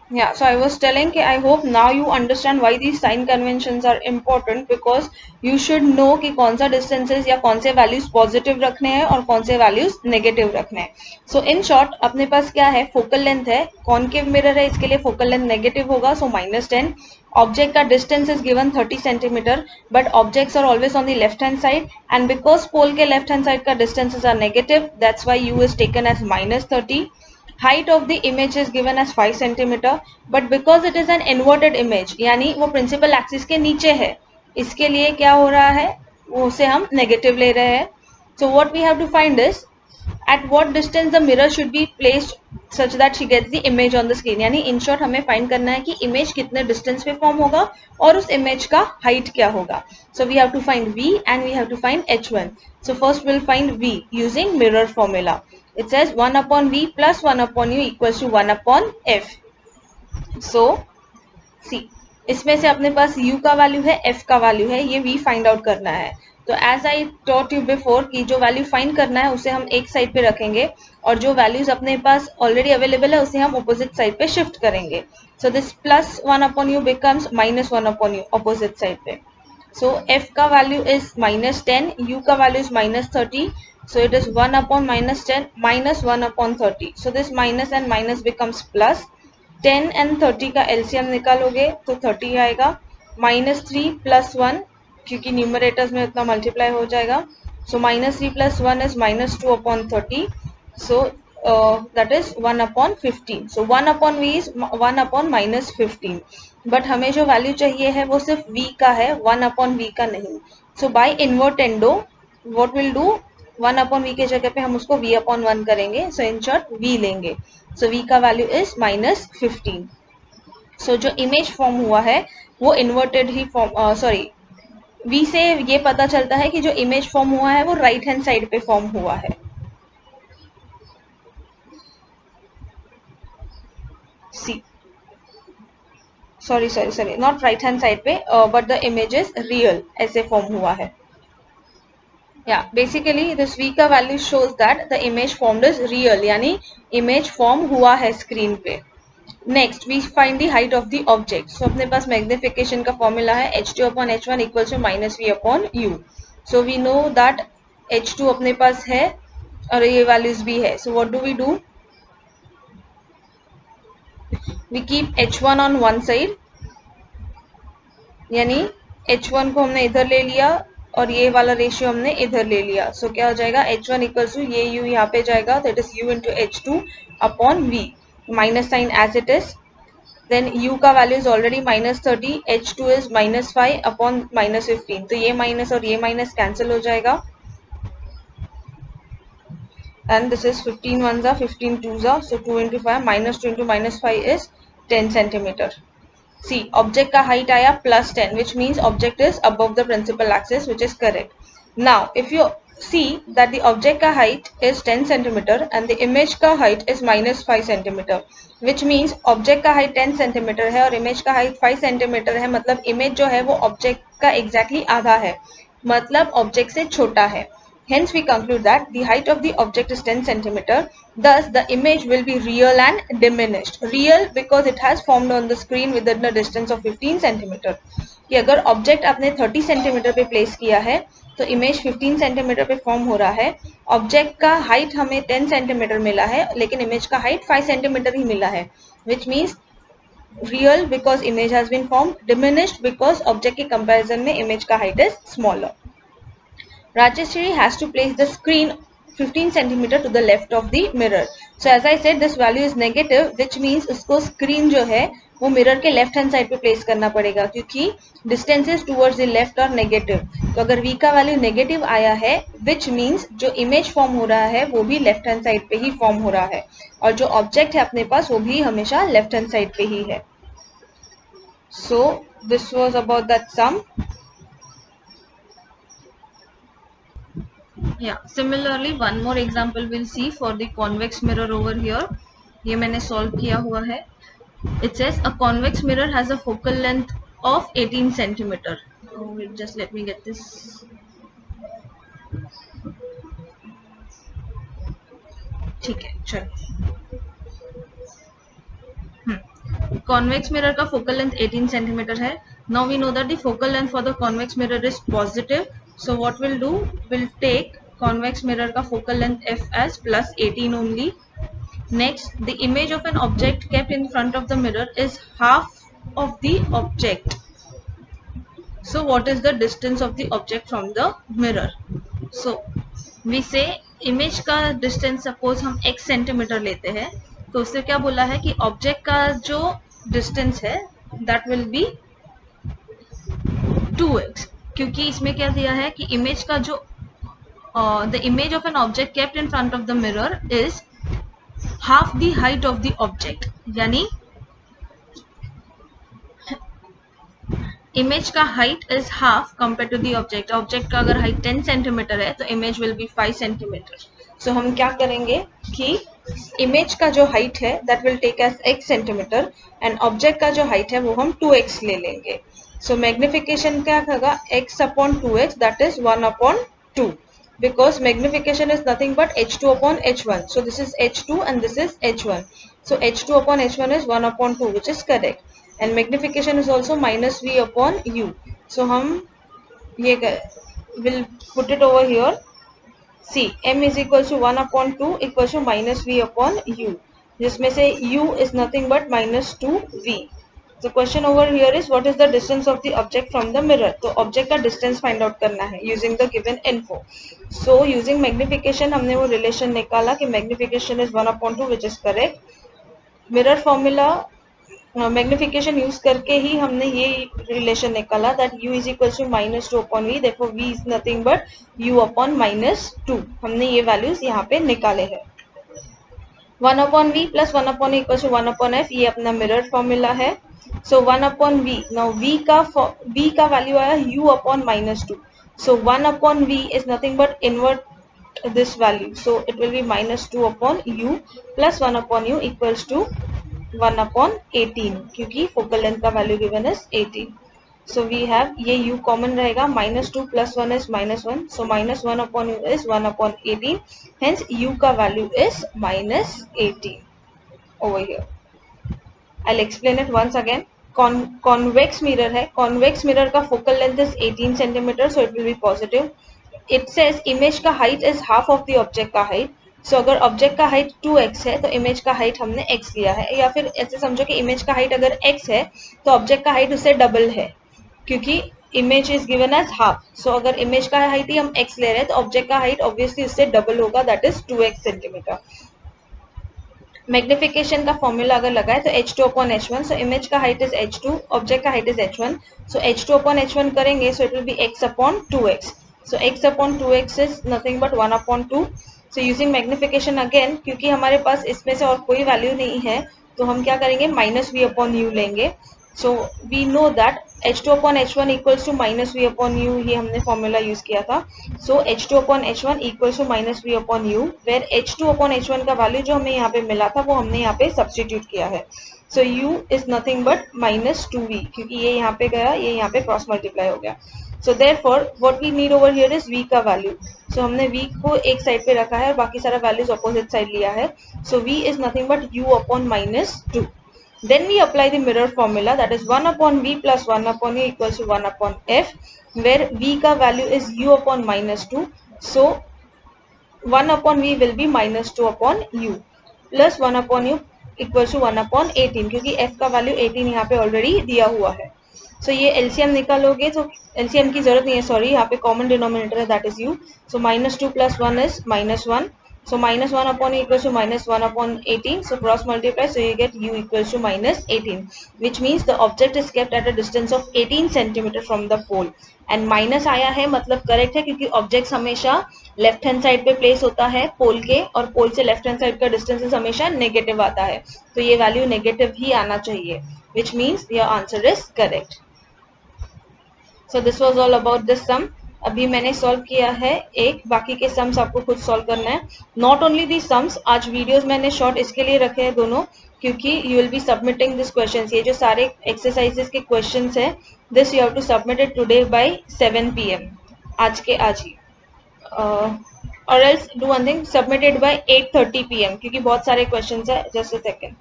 Yeah, so I was telling कि I hope now you understand why these sign conventions are important, because you should know कि कौन सा distances या कौन से values positive रखने हैं और कौन से values negative रखने हैं. So in short अपने पास क्या है, focal length है, concave mirror है, इसके लिए focal length negative होगा, so -10. Object का distance is given 30 centimeter, but objects are always on the left hand side, and because pole के left hand side का distances are negative, that's why u is taken as -30. Height of the image is given as 5 centimeter, but because it is an inverted image, यानी वो principal axis के नीचे है, इसके लिए क्या हो रहा है, वो उसे हम negative ले रहे हैं. So what we have to find is at what distance the mirror should be placed such that she gets the image on the screen. यानी in short हमें find करना है कि image कितने distance पे form होगा और उस image का height क्या होगा. So we have to find v and we have to find h1. So first we'll find v using mirror formula. It says 1 upon v plus 1 upon u equals to 1 upon f. So see, इसमें से अपने पास u का value है, f का value है, ये v find out करना है. तो as I taught you before कि जो वैल्यू फाइंड करना है उसे हम एक साइड पे रखेंगे और जो वैल्यूज अपने पास ऑलरेडी अवेलेबल है उसे हम अपोजिट साइड पे शिफ्ट करेंगे. So this plus 1 upon U becomes -1 upon you opposite side पे. So f का value is -10, u का value is -30. So it is 1 upon -10 minus 1 upon 30. So this minus and minus becomes plus. 10 and 30 का LCM निकालोगे तो 30 आएगा. -3 plus 1 क्योंकि numerators में उतना मल्टीप्लाई हो जाएगा. So -3 plus 1 is -2 upon 30. So that is 1 upon 15. So 1 upon v is 1 upon -15. But हमें जो वैल्यू चाहिए है वो सिर्फ v का है, 1 अपॉन v का नहीं. So by invertendo what will do, 1 upon v के जगह पे हम उसको v अपॉन 1 करेंगे. सो इन शॉर्ट v लेंगे. सो v का वैल्यू इज -15. सो जो इमेज फॉर्म हुआ है वो इन्वर्टेड ही फॉर्म, सॉरी, v से ये पता चलता है कि जो इमेज फॉर्म हुआ है वो राइट हैंड साइड पे फॉर्म हुआ है. See, sorry not right hand side पे, but the image is real, ऐसे फॉर्म हुआ है. Yeah, basically this v का value shows that the image formed is real, यानी image form हुआ है screen पे. Next we find the height of the object. So अपने पास magnification का formula है h2 upon h1 equals to -v upon u. So we know that h2 अपने पास है और ये values भी है. So what do? We keep h1 on one side, यानी h1 को हमने इधर ले लिया और ये वाला रेशियो हमने इधर ले लिया. सो क्या हो जाएगा, h1 इक्वल्स टू ये u यहाँ पे जाएगा, that is u into h2 upon v, minus sign as it is. Then u का value is already -30, h2 is -5 upon -15. तो ये माइनस और ये माइनस कैंसिल हो जाएगा. And this is 15 ones are 15 twos are, so 2 into 5 -2 into -5 is 10 centimeter. See, object का height आया +10, which means object is above the principal axis, which is correct. Now, if you see that the object का height is 10 centimeter and the image का height is -5 centimeter, which means object का height 10 centimeter है और image का height 5 centimeter है, मतलब image जो है वो object का exactly आधा है, मतलब object से छोटा है. Hence, we conclude that the height of the object is 10 centimeter. Thus, the image will be real and diminished. Real because it has formed on the screen within a distance of 15 centimeter. कि अगर object आपने 30 centimetre पे place किया है तो image 15 centimetre पे form हो रहा है. ऑब्जेक्ट का हाइट हमें 10 सेंटीमीटर मिला है लेकिन इमेज का हाइट 5 सेंटीमीटर ही मिला है, which means real because image has been form, diminished because object के कंपेरिजन में इमेज का height is smaller. Rajeshri has to place the screen 15 centimeter to the left of the mirror. So as I said, this value is negative, which means उसको screen जो है वो mirror के left hand side पे place करना पड़ेगा क्योंकि distances towards the left are negative. तो अगर v का value negative आया है, which means जो image form हो रहा है वो भी left hand side पे ही form हो रहा है और जो object है अपने पास वो भी हमेशा left hand side पे ही है. So this was about that sum. Yeah, similarly one more example we'll see for the convex mirror over here. ये मैंने solve किया हुआ है. It says a convex mirror has a focal length of 18 centimeter. Oh, wait, just let me get this. ठीक है, चलो. Convex mirror का focal length 18 centimetre है. Now we know that the focal length for the convex mirror is positive. So what will do, will take convex mirror का focal length f as plus 18 only. Next, the image of an object kept in front of the mirror is half of the object. So what is the distance of the object from the mirror? So we say image का distance suppose हम x centimetre लेते हैं, तो उससे क्या बोला है कि ऑब्जेक्ट का जो डिस्टेंस है that will be 2x, क्योंकि इसमें क्या दिया है कि इमेज का जो the image of an object kept in front of the mirror is half the height of the object. यानी इमेज का height is half compare to the object. Object का अगर हाइट 10 सेंटीमीटर है तो image will be 5 centimetre. So हम क्या करेंगे कि इमेज का जो हाइट है that will take as x centimetre and object का जो हाइट है वो हम 2x ले लेंगे. सो मैग्निफिकेशन क्या होगा, x upon 2x that is 1 upon 2 because magnification is nothing but h2 upon h1. So this is h2 and this is h1. So h2 upon h1 is 1 upon 2 which is correct. And magnification is also minus v upon u. So हम ये will put it over here. See, m is equals to 1 upon 2 equals to minus v upon u. जिसमें से u is nothing but minus 2v. The question over here is what is the distance of the object from the mirror. तो object का distance find out करना है using the given info. So using magnification हमने वो relation निकाला कि magnification is 1 upon 2 which is correct. Mirror formula magnification use करके ही हमने ये रिलेशन निकाला that u is equal to minus 2 upon v, देखो v is nothing but u upon minus 2. हमने ये वैल्यूज यहाँ पे निकाले हैं. 1 upon v plus 1 upon equal to 1 upon f, ये अपना मिरर फॉर्मूला है. So 1 upon v, now v का वैल्यू आया u upon minus 2. So 1 upon v is nothing but invert this value, so it will be minus 2 upon u plus 1 upon u equals to 1 upon 18, क्योंकि focal length का value given is 18. So we have ये u common रहेगा, minus 2 plus 1 is minus 1, so minus 1 upon u is 1 upon 18, hence u का value is minus 18 over here. I'll explain it once again. Convex mirror है, convex mirror का focal length is 18 centimeter, so it will be positive. It says image का height is half of the object का height. So अगर object का height 2x है तो image का height हमने x लिया है, या फिर ऐसे समझो कि इमेज का हाइट अगर x है तो ऑब्जेक्ट का हाइट उससे डबल है, क्योंकि image is given as half. So अगर इमेज का हाइट ही हम x ले रहे हैं तो ऑब्जेक्ट का हाइट ऑब्वियसली उससे डबल होगा, that is 2x centimetre. Magnification का फॉर्मूला अगर लगाए तो h2 upon h1, so image का हाइट इज h2, ऑब्जेक्ट का height is h1, so h2 upon h1 करेंगे सो it will B x upon 2x. So x upon 2x is nothing but 1 upon 2. So using magnification again, क्योंकि हमारे पास इसमें से और कोई value नहीं है तो हम क्या करेंगे, माइनस वी अपॉन यू लेंगे. So we know that h2 upon h1 equals to minus v upon u, ये हमने फॉर्मूला यूज किया था. So h2 upon h1 equals to minus v upon u, where h2 upon h1 का value जो हमें यहाँ पे मिला था वो हमने यहाँ पे सब्स्टिट्यूट किया है. सो u is nothing but minus 2v, क्योंकि ये यहाँ पे गया, ये यहाँ पे क्रॉस मल्टीप्लाई हो गया. So therefore what we need over here is v का वैल्यू. सो हमने v को एक साइड पे रखा है और बाकी सारा वैल्यूज अपोजिट साइड लिया है. सो v is nothing but u upon minus 2. Then we apply the mirror formula, that is 1 upon v plus 1 upon u equals to 1 upon f, where v का value is u upon minus 2. So 1 upon v will be minus 2 upon u plus 1 upon u equals to 1 upon 18, क्योंकि f का value 18 यहाँ पे already दिया हुआ है. सो ये LCM निकालोगे तो एलसीएम की जरूरत नहीं है, सॉरी, यहाँ पे कॉमन डिनोमिनेटर है that is u. So minus 2 plus 1 is minus 1. So minus 1 upon u equals to minus 1 upon 18. So cross multiply, so you get u equals to minus 18, which means the object is kept at a distance of 18 centimeter from the pole. And minus आया है मतलब correct है, क्योंकि object हमेशा left hand side पे place होता है पोल के, और पोल से लेफ्ट हैंड साइड का डिस्टेंस हमेशा नेगेटिव आता है, तो ये वैल्यू नेगेटिव ही आना चाहिए, which means your answer is correct. So this was all about this sum. अभी मैंने सॉल्व किया है एक, बाकी के सम्स आपको खुद सॉल्व करना है. नॉट ओनली दी सम्स, आज वीडियोस मैंने शॉर्ट इसके लिए रखे हैं दोनों, क्योंकि you will be submitting this questions. ये जो सारे एक्सरसाइजेस के क्वेश्चंस हैं, this you have to submit it today by 7 PM, आज के आज ही. और else do one thing, submitted by 8:30 PM, क्योंकि बहुत सारे क्वेश्चंस है. Just a second.